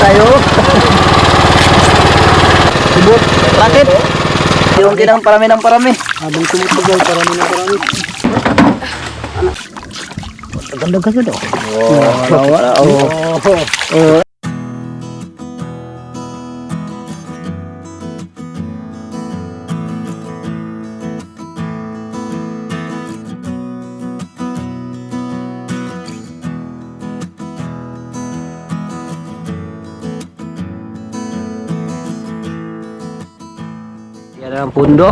tayo. Subot. Rakit. Yung kinang parami ng parami. Habang tumutugal, parami na parami. Ganda-ganda daw. Wala. Oh. Yan ang pundo.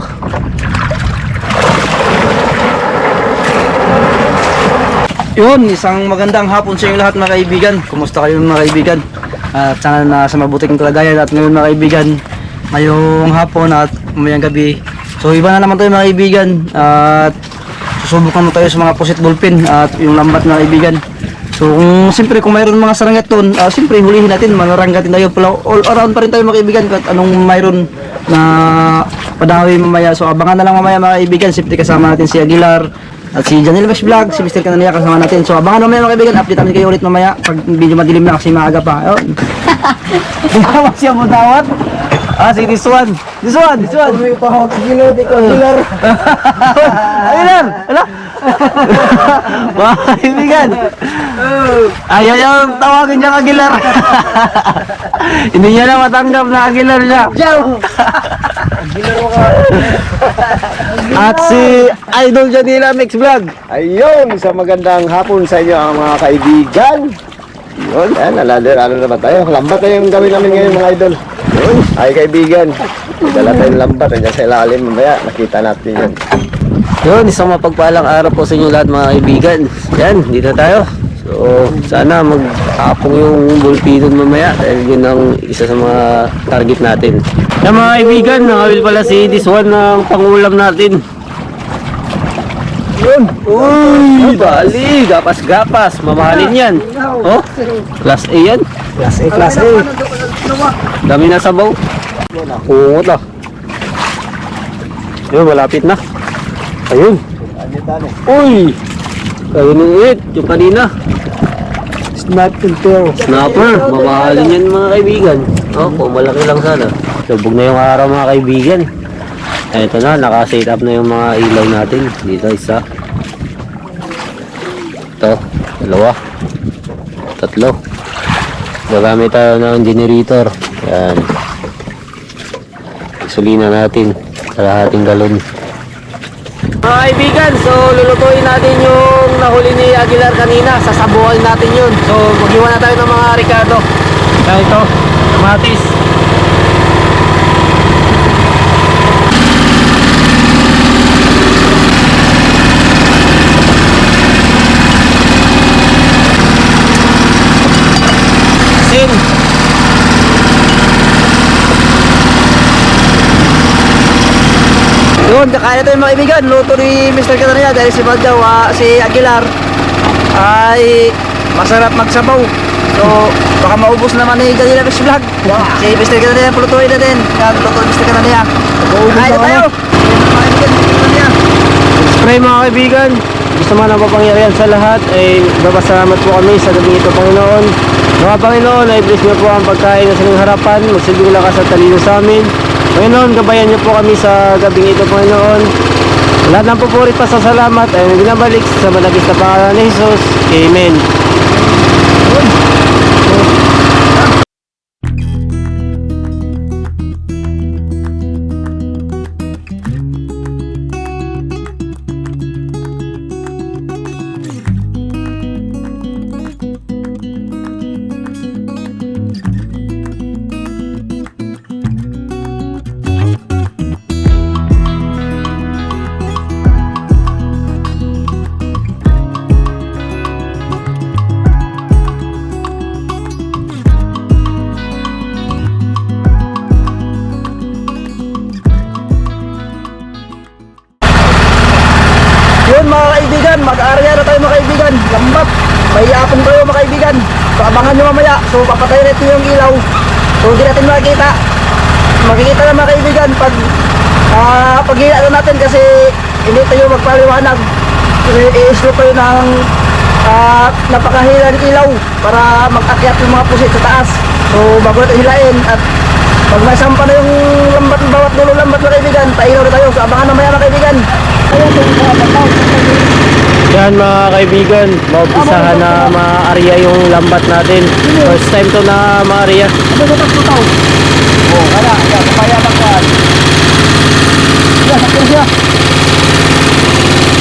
Yun, isang magandang hapon sa inyo lahat mga kaibigan. Kumusta kayo mga kaibigan? At sana nasa mabuting kalagayan at ngayon mga kaibigan, ngayong hapon at mamayang gabi. So iba na naman tayo mga kaibigan at susubok naman tayo sa mga pusit ballpen at yung lambat mga kaibigan. So siyempre kung mayroon mga sarangat doon, siyempre hulihin natin, manaranggatin tayo. All around pa rin tayo mga kaibigan kahit anong mayroon na padawi mamaya. So abangan na lang mamaya mga kaibigan. Siyempre kasama natin si Aguilar at si Janelle Mesh Vlog, si Mr. Canania kasama natin. So abangan mamaya mga kaibigan, update namin kayo ulit mamaya pag video madilim na kasi maaga pa. Ayun. Hindi siya mo dawat. Si this one. May pahawak sa gilid, ikaw Aguilar. Aguilar! Ala! Mga kaibigan. Ayaw yung tawagin niya Aguilar. Hindi niya na matanggap na Aguilar niya. Aguilar mo ka. At si Idol Janila Mix Vlog. Ayun, isang magandang hapon sa inyo ang mga kaibigan. Yun, ano naman tayo. Lambat na yung gawin namin ngayon mga idol. Yun, ay kaibigan. Dala tayong lambat, nandiyan sa ilalim mamaya. Nakita natin yun. Yun, isang mapagpalang araw po sa inyo lahat mga kaibigan. Yan, dito tayo. So, sana magkapong yung bulpidon mamaya dahil yun ang isa sa mga target natin. Yan mga kaibigan, nakawil pala si this one ng pangulam natin. Yun! Uy! Dali! Gapas-gapas! Mamahalin yan! Oh! Class A yan! Class A. Dami na sabaw! Kungot ah! Yun, malapit na! Ayun! Uy! Ayun yung ulit! Yung kanina! Snapper! Mamahalin yan mga kaibigan! Oh, kung malaki lang sana! Lubog na yung araw mga kaibigan! Ito na, naka-set up na yung mga ilaw natin. Dito isa. Ito, dalawa. Tatlo. Gagamit tayo ng generator. Yan. Gasolina natin. Kalahating galon. Mga kaibigan, so lulutuin natin yung nahuli ni Aguilar kanina. Sasabuhan natin yun. So maghiwa na tayo ng mga Ricardo. Kaya ito, kamatis. Yun, kakain na tayo mga kaibigan. Luto ni Mr. Canania dahil si Badjaw, si Aguilar ay masarap magsabaw. So, baka maubos naman ni Janila Fish Vlog. Si Mr. Canania pulutuin na din. Yan, luto ni Mr. Canania. Kakain na tayo. Spray mga kaibigan. Gusto man ang papangyarihan sa lahat ay babasalamat po kami sa gabi ito Panginoon. Mga Panginoon ay bless niyo po ang pagkain na sa inyong harapan. Magsilbing lakas at talino sa amin. Panginoon, gabayan niyo po kami sa gabing ito Panginoon. Lahat ng pupuri pa sa salamat ay binabalik sa malagis na pangalan ni Jesus. Amen. Yun mga kaibigan, mag-area na tayo mga kaibigan. Lambat, may apon tayo mga kaibigan. So abangan nyo mamaya. So papatayin natin yung ilaw. So hindi natin makikita. Makikita na mga kaibigan pag pag-hila natin kasi hindi tayo magpaliwanag. I-slow tayo ng napakahila ng ilaw para mag-akyat yung mga pusit sa taas. So bago natin hilain at pag may sampa na yung lambat, bawat dulo lambat mga kaibigan, pailaw na tayo. So abangan mamaya mga kaibigan. Yan mga kaibigan, maumpisahan na ma-area yung lambat natin. First time to na ma-area. Ano sa tayo? Oh, wala. Kapaya lang ka. Sakyan siya.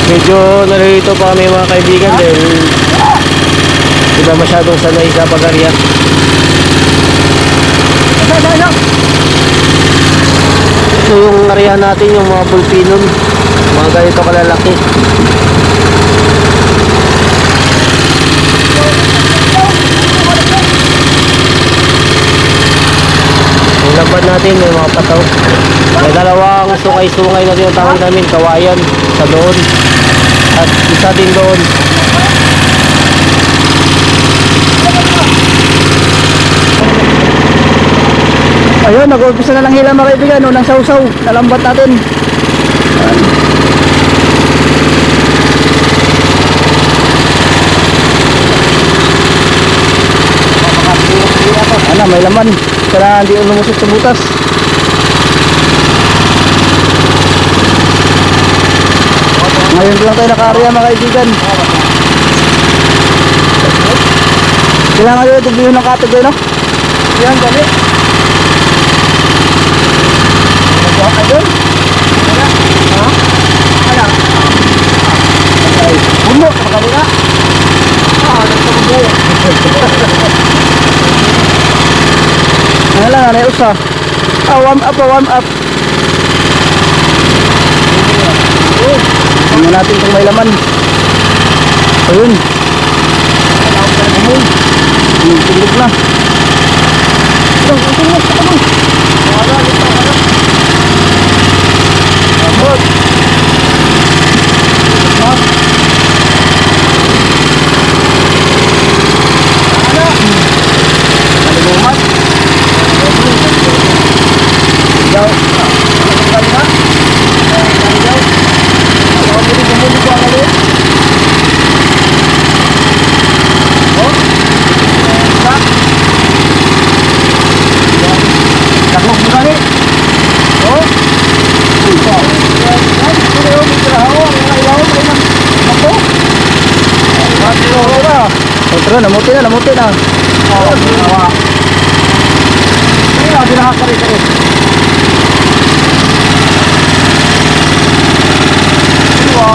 Medyo nalilito pa kami mga kaibigan dahil di ba masyadong sanay sa pag-area. Ito yung area natin, yung mga pulpinon, mga ganito kalalaki. Yung lambat natin may mga pataw. May dalawang sungay-sungay na tinatawag namin, kawayan sa doon at isa din doon. Ayun, nag-uumpisa na lang hila mga kaibigan. Unang sausaw, nalambat natin. Ano, may laman. Kaya hindi lumusot sa butas. Ngayon lang tayo naka-area mga kaibigan. Kailangan nyo ito ng katig no? Yan, dali. Ayun. Wala. Ha? Wala. Ay, bumo, kapag na. Nagtamubo. Ano lang, ano usa. Warm up, warm up. Tingnan natin kung may laman. Ayun. Tulog na. Tulog. Abot. Malimumat. Yaw. Namuti na. Oo, ginawa. Kaya, binakakari-kari. Diba?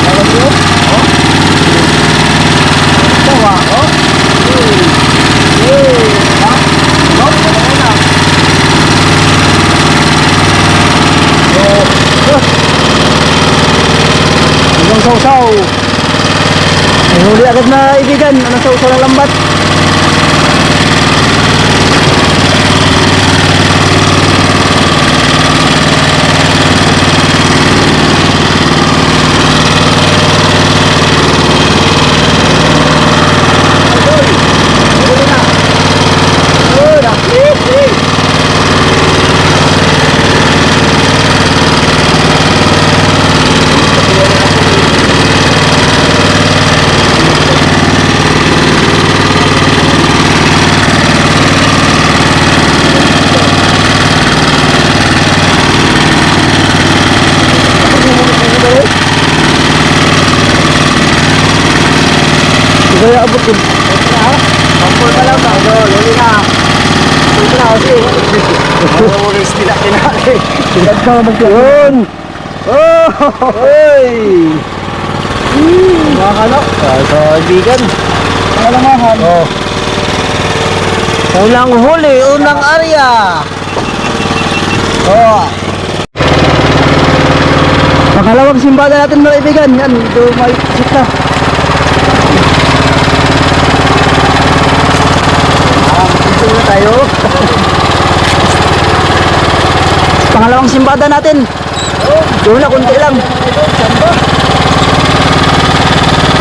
Alam nyo? Oh? Tawa, oh? Ha? No? Ano na? Hanggang sausaw. May huli agad na ibigan. Ano sausaw ng lambat? Kaya abot ko. Pampol ka lang ba? Luli na. Luli na kasi. Ulis nila kinaki. Tigad ka mag-yun. Oh! Hey! Mga kalok. So, ibigan. Kalamahan. Oh. Unang huli, unang area. Oh! Pangalawang simbada natin mga kaibigan. Yan, ito may sita. Ito na tayo. Pangalawang simbada natin. Doon na, kunti lang.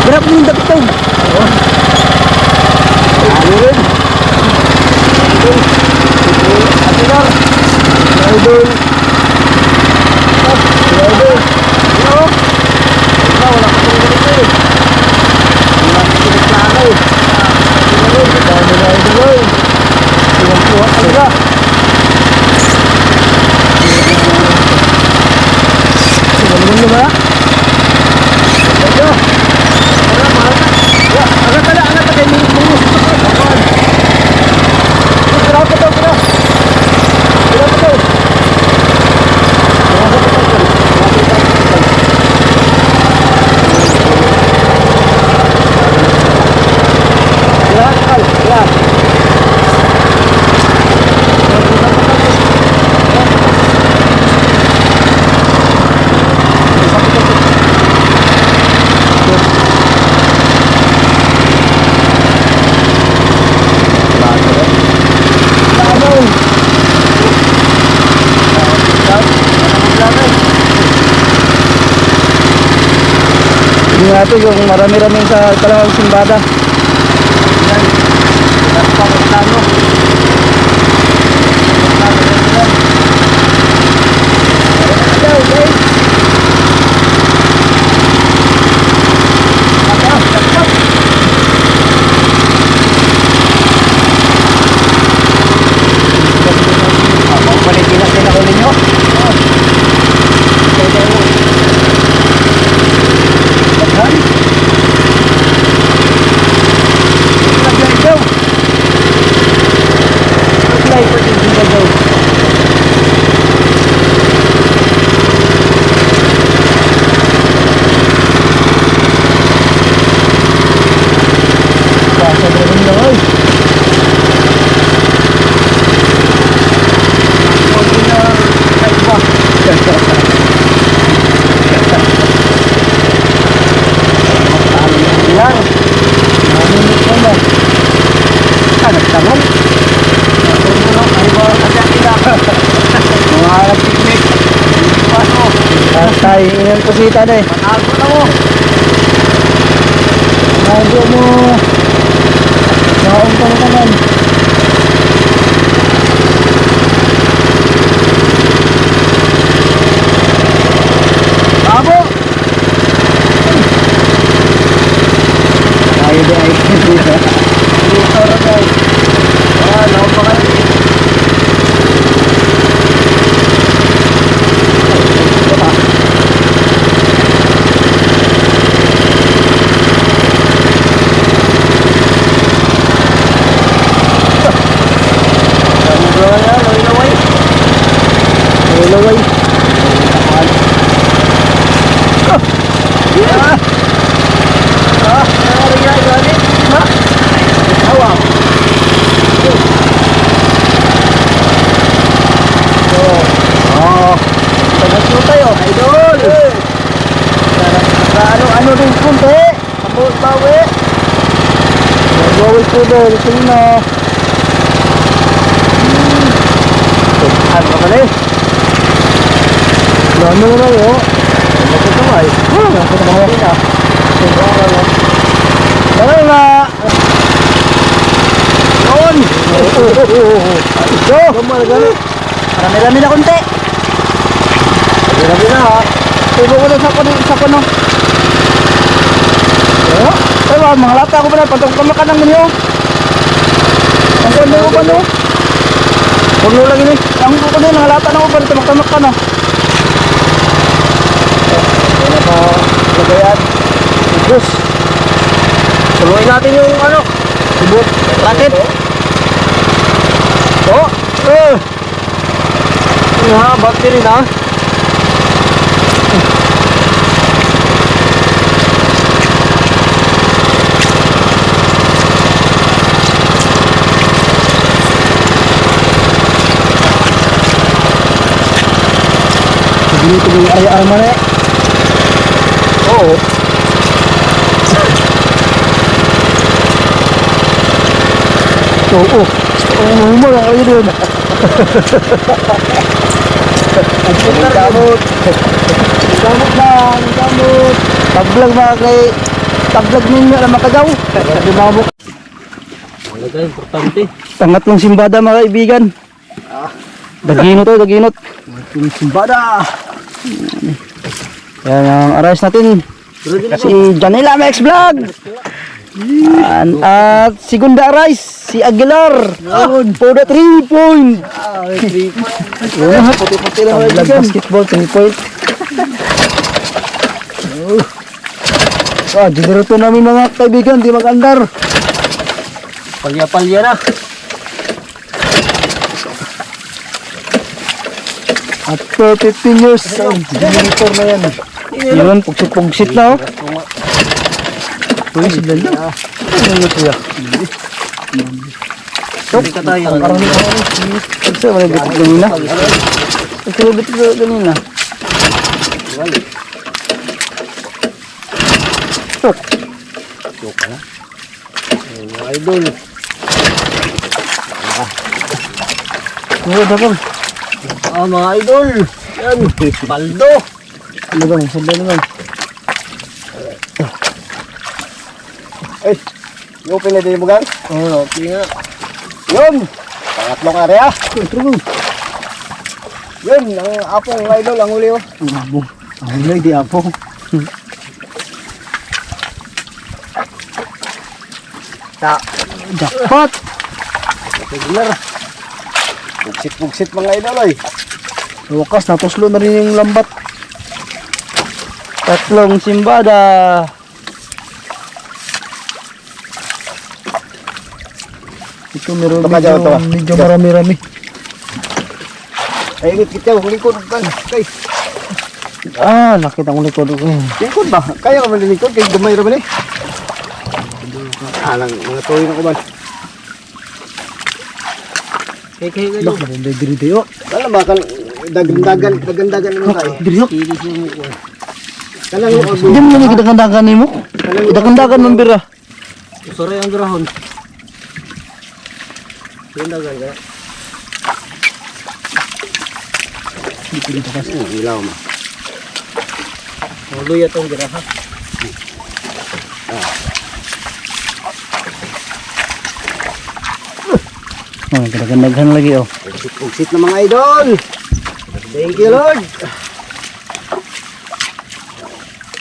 Hirap yung dapit ito. Ayun. Atilar. Idol. Idol. Ano? Wala ka itong ganito eh. Yun. Yung kuha talaga. Ano ba? Ito. Agad pala, agad pala. May bungus. Pira pa to, pira. Pira pa to. Tingnan natin yung marami-rami sa kalawang simbada. Yan. Tapos pa ang plano. Palipinas din ako ninyo. Tay, ingat po sita na eh. Panago na mo. Panago mo. Nakaunta na naman. Abo! Ayaw din ay. Dito na guys. Laon pa kayo. Ano din kunti? Abot bawi. Bawi po doon. Sino? Ano ka pala eh? Ano na yun? Ano ka kamay? Ano ka kamay? Ano na? Yun! Ito! Marami-rami na kunti. Marami na ha. Tubo ko na sa puno. Ay, mga lata ko ba na? Pantong kamakan ng ninyo. Ang kundi ko ba no? Puno lang ini. Ang kundi mga lata na ko ba? Tumak-tamak ka no? Ano pa lagayan? Ibus. Suluin natin yung ano? Ibus. Rakit. Oh! Ano ha? Bakti rin ha? Dito yung area man eh. Oo. Oo. Oo mo lang kayo doon. Ang gamot. Gamot lang, gamot. Taglag mga kay taglag ninyo na makagaw. Dumabok. Talaga importante. Pangatlong simbada mga kaibigan. Daginot to, daginot. Pangatlong simbada. Yan ang aras natin. Si Janela Max Vlog. At segunda rice, si Aguilar. For the 3 point. Puti-puti lang mga kaibigan. Basketball, 3 point. Dinereto namin mga kaibigan, di mag-andar. Palya-palya na. After 15 years, generator na yan. Yun, pugsit-pugsit na oh. Uy, si Blenda. Ano yun siya? Hindi ka tayo. Parang hindi ka rin. Kasi wala bitik ganina. Kasi wala bitik ganina. Tok. Tok ka na. Mga idol. Ano dapat? Mga idol. Yan. Baldo. Ano bang? Sabay naman. Ay, yung pinili mo gang? Oo, tinga. Yun! Pangatlong area. True. Yun, ang apong idol, ang huli oh. Ang abo. Ang hulay, di apo. Jackpot! Regular. Pugsit-pugsit mga idol ay. Sa wakas, natuslo na rin yung lambat. Tatlong simbada. Ito meron Ito ka dyan, ito ka. medyo marami-rami. Ay, init kita, likod kan. Kay, Nakita ko likod ko. likod ba? Kaya ka man likod, kay gamay raman eh. Alang, mga tuloy na kuman. Kaya kayo. Lak, maganda diri tayo. Alam ba, kan, dagan-dagan naman kayo. Diri ho. Hindi siya mo ko. Kanang yung Hindi mo naman kidakandakan ni mo. Kidakandakan ng bira. Sorry ang grahon. Yung dagan ka. ilaw mo. Maluya itong graha. Kidakandagan lagi oh. Pugsit na mga idol. Thank you Lord.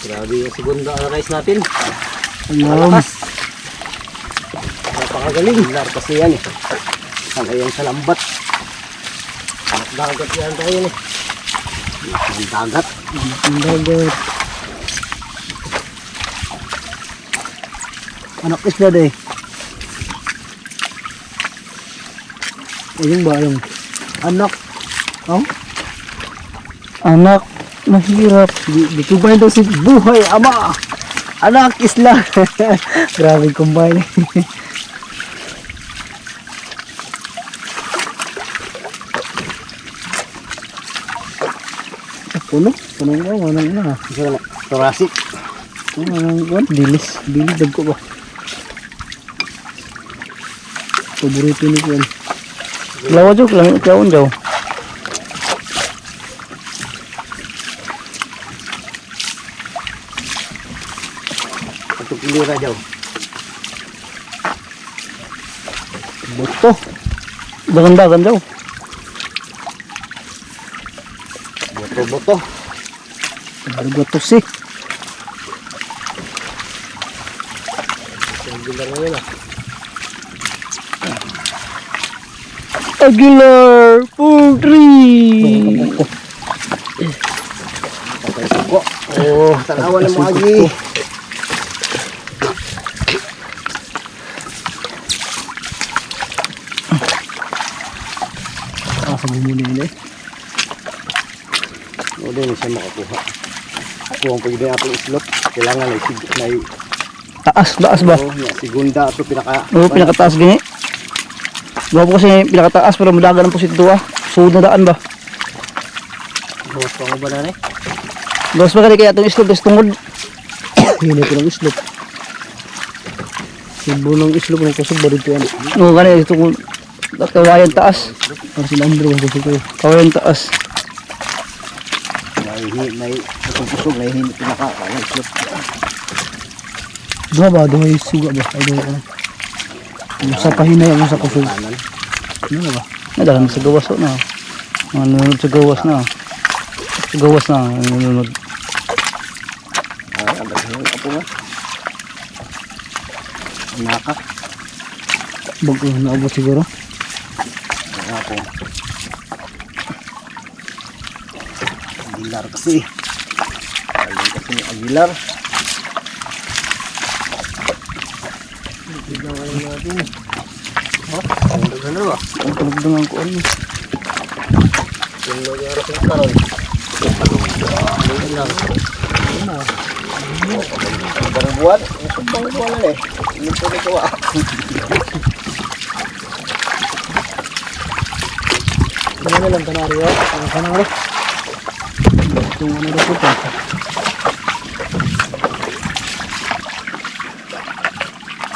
Grabe yung segunda na rice natin. Alam. Napakagaling. Lar kasi yan eh. Ang ayan sa lambat. Dagat yan tayo eh. Ang dagat. Dagat. Anak isda deh. Ayun ba yung anak? Oh? Anak mahirap. Di kumbay daw si buhay ama. Anak isla. Grabe kumbay. Puno na, manang na. Thoracic. Manang dilis dagko ba. Paborito ni ko. Lawa jok lang kaon daw. Ito pilira daw. Buto. Dagan-dagan daw. Boto-boto. Buto si. Aguilar Poultry. Patay suko. Oh, tanawan ng mga agi. Sa bumuli nila eh. O din siya makakuha. Kung pwede na itong islot, kailangan may Taas ba? segunda ito pinaka. Oo, pinakataas gini. Gawa po kasi pinakataas pero madagan ang po si Tuwa. Suod na daan ba? Bawas pa mo ba na eh? Gawas ba kaya itong islop, tapos tungod. Hina ko ng islop. Sibo ng islop ng kusog ba dito yan? Oo, ganyan ito kung kawayan taas. Para sila Andrew ang kusog ko. Kawayan taas. May itong kusog, may hindi pinaka. Islot. Duha ba? Duha yung suga ba? Ay duha ko na. Sa pahinay ako sa kusog. Kanan. Ano na ba? Nadahan sa gawas na. Nanonood sa gawas na. Sa gawas na. Nanonood. Ang apo nga. Naka. Bago naabot siguro. Ako. Aguilar kasi. Aling kasi ni Aguilar. Tignan natin. Ang dalawa. Ang kalagdangan ko ano. Yung nagyari ko karon. Ibang buwan. Ibang buwan lang eh. Yung po nito ah. Ano lang kanaryo? Ang kanang itong ano na po ito.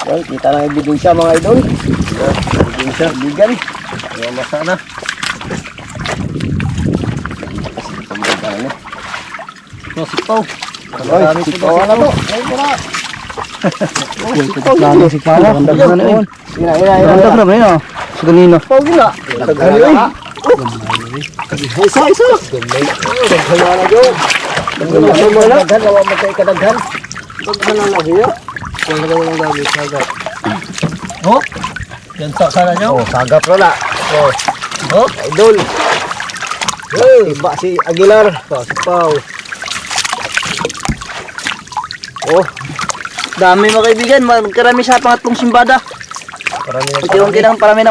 Well, kita na ebidensya mga idol. Ebidensya, bigan. Yung masana. Kasi pagkakita na. No, sipaw. Oy, sipaw na to. Ay, mura. Plano si Pao. Ganda na noon. Ina. Ganda na ba yun? Sa ganino. Sipaw gina. Nagkano Isa. Gamay. Nagkano na jo. Nagkano na wala matay kadaghan. Nagkano na hiya. Wala na lang gamit sagap. Oh? Yan sa sana nyo? Oh, sagap na. Oh, idol. Hey, iba si Aguilar. Sipaw. Oh, Dami mga kaibigan. Magkarami sa pangatlong simbada. parami na Unti-unti lang parami.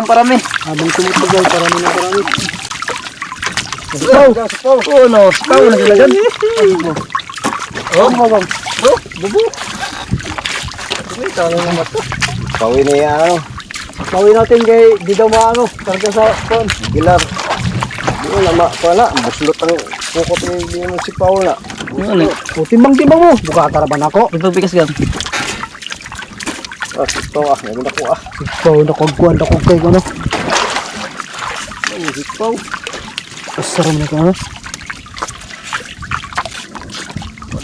Habang tumutugal, parami na parami. Sipaw. Oh no, sipaw na sila dyan. Oh, mabang. Oh, bubo. Uy, talo na mata. Pawin na yan, ano. Pawin natin kay di daw maano. Karga sa phone. Gilar. Di mo na pala. Buslot ang kukot ni mo si Paula. Ano? O, timbang-timbang mo. Bukataraban ako. Ipagpikas gan. Ah, ito ah. Meron ako ah. Ikaw, nakagkuhan ako kay ano. Ay, ito. Asaram na ko ano.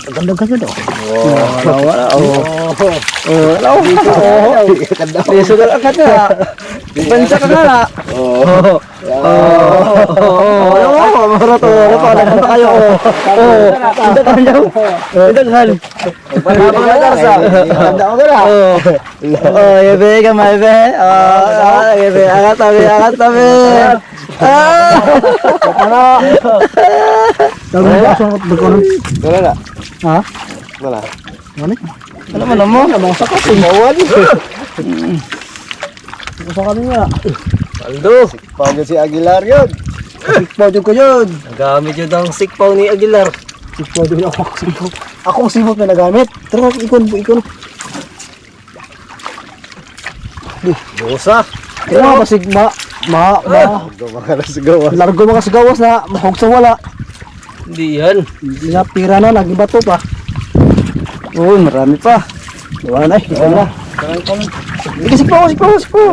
Ganda-ganda daw. Wala. Oh. Wala. Sugal agad na. Bansa ka na. Oh. Marato. Napakalagan pa kayo. Hindi ka nyo. Hindi ka nyo. Ganda ako na. Yebe ka maibe. Yebe. Angat tabi. Ano? Dami ba sa dagkonon? Wala na. Ha? Wala. Ano mo? Mga sakat. Bawal. Sa kami nga. Aldo. Pagod si Aguilar yun. Sikpaw din ko yun. Nagamit yun ang sikpaw ni Aguilar. Sikpaw din ako. Sikpaw. Ako ang simot na nagamit. Tara, ikon. Busa. Kaya nga basig Gumaka na largo mga sigawas na mahog sa wala. Hindi yan. Hindi na pira na, lagi bato pa. Uy, marami pa. Diba na eh. Hindi sikpaw.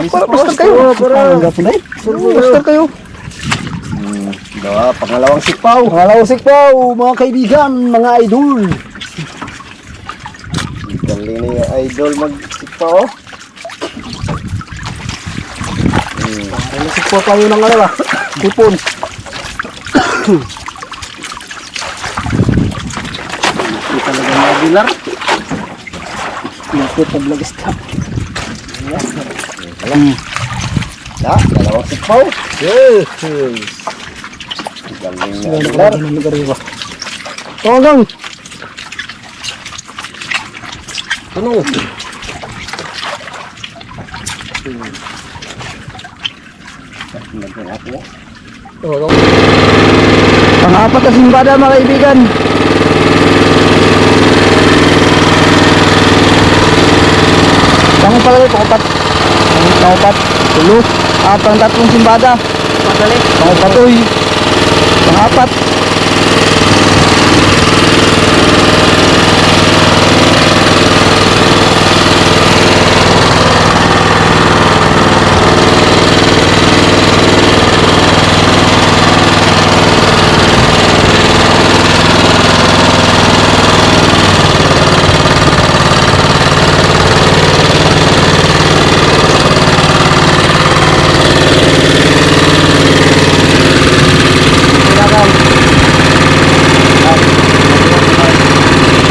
Para pastor kayo. Panggap na eh. Pastor kayo. Diba, pangalawang sikpaw. Pangalawang sikpaw, mga kaibigan, mga idol. Galing ni idol magsikpaw. Ano sikpaw tayo ng ano ba? Hipon. Hindi talaga ni Aguilar. Lapit na blagista. Dalawang sikpaw. Yes. Galing ni Aguilar. Tolong. Ano? Pang-apat na simbada mga kaibigan. Pang-palagay, pang-apat. Tulo. Pang-tatlong simbada. Pang-apat, uy. Pang-apat.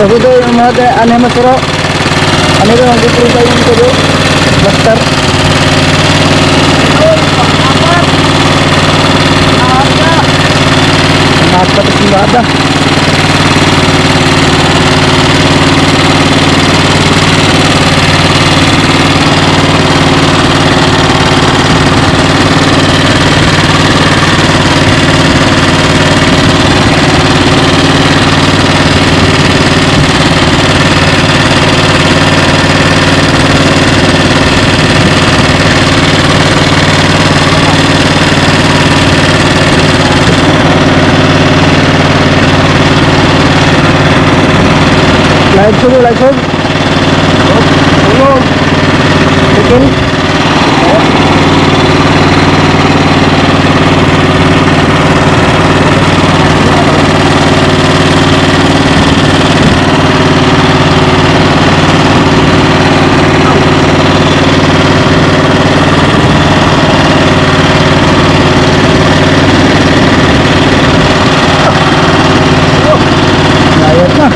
Sabi doon yung mga ano yung masiro. Ano doon ang dito yung masiro. hektar. Napat at simbada. Live show, live show. Chicken. Layat na.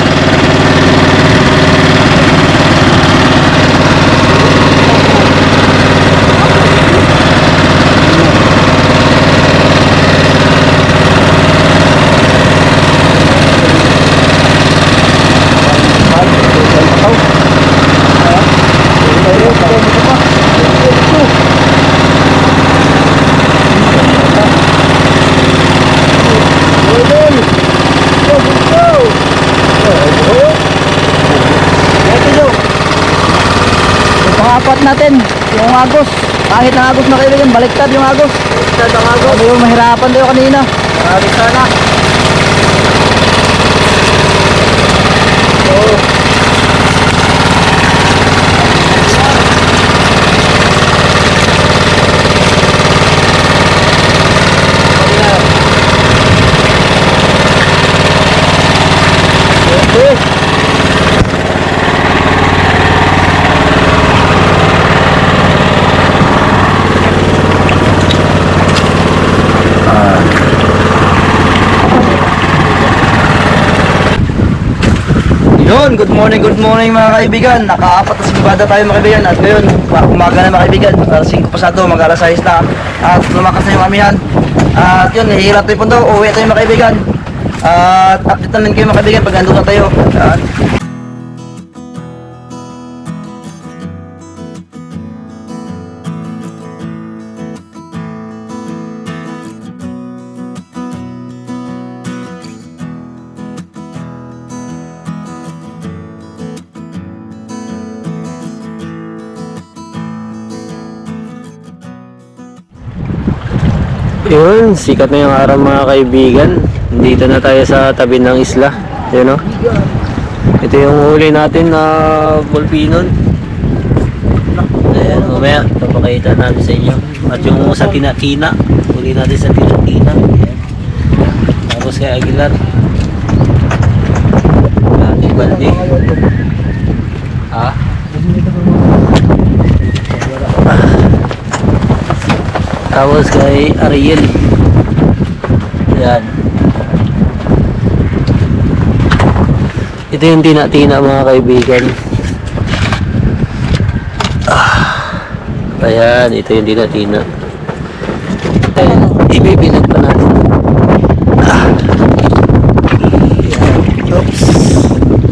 Pangapat natin, yung agos. Kahit na agos na kaibigan, baliktad yung agos. Baliktad ang agos. Sabi yung mahirapan tayo kanina. Marami sana. Yun, good morning mga kaibigan. Nakaapat na simbada tayo mga kaibigan. At ngayon, umaga na mga kaibigan. Alas 5 pasado, mag-alas 6 na. At lumakas na yung amihan. At yun, nahihirap tayo po daw. Uwi tayo mga kaibigan. At update namin kayo mga kaibigan pag nandun na tayo. At Yun, sikat na yung araw mga kaibigan. Dito na tayo sa tabi ng isla. Yun o. Ito yung huli natin na bulpinon. Ayan, mamaya papakita natin sa inyo. At yung sa tina-tina, huli natin sa tina-tina. Ayan. Tapos kay Aguilar. Ate Baldi. Tapos kay Ariel. Yan. Ito yung tina-tina mga kaibigan. Ayan, ito yung tina-tina. Ayan, ibibilag pa natin. Oops.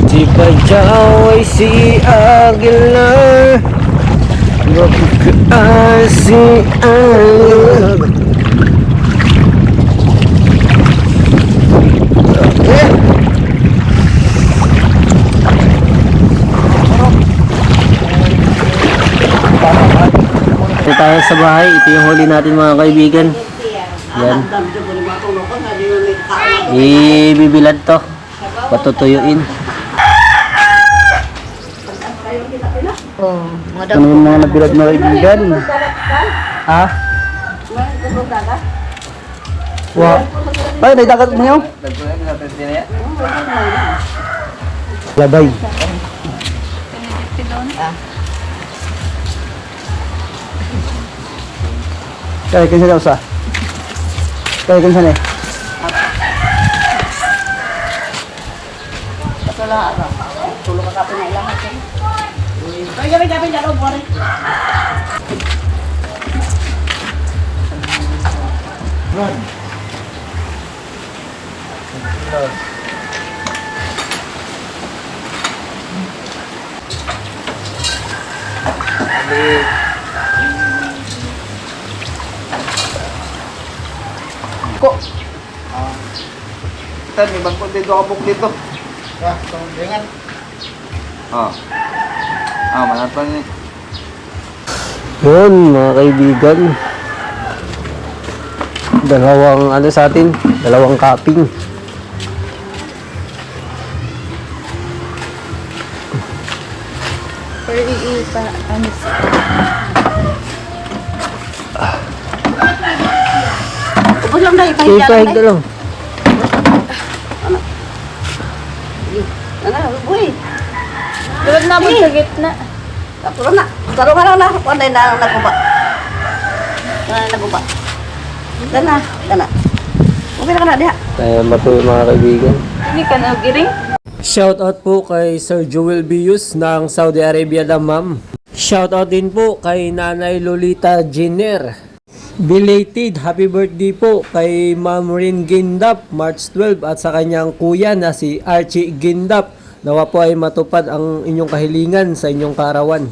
Si Pajaw ay si Aguilar. Si Aguilar. Ito tayo sa bahay. Ito yung huli natin mga kaibigan. Yan. Ibibilad to. Patutuyuin. ano yung mga nabilad na kaibigan? Ha? Wow. Ay, naidagat mo yun? Labay. Kaya kinsa daw sa? Kaya kinsa ni? Ko. Tan, may bangko dito kabuk dito. Dengan. Manapan ni. Yun, mga kaibigan. Dalawang ano sa atin, dalawang cupping. Pero iipa, ano sa... Ubus lang dahil, Ipahig na lang. Ano, uy. Tulad na mo sa gitna. Tapos na. Taro nga lang na. Kung na naguba. Naguba. Dana. Okay na ka na, diha. Kaya matuloy mga kaibigan. Hindi ka na giring. Shoutout po kay Sir Joel Bius ng Saudi Arabia Damam. Shoutout din po kay Nanay Lolita Jenner. Belated happy birthday po kay Ma'am Rin Gindap March 12 at sa kanyang kuya na si Archie Gindap. Nawa po ay matupad ang inyong kahilingan sa inyong karawan.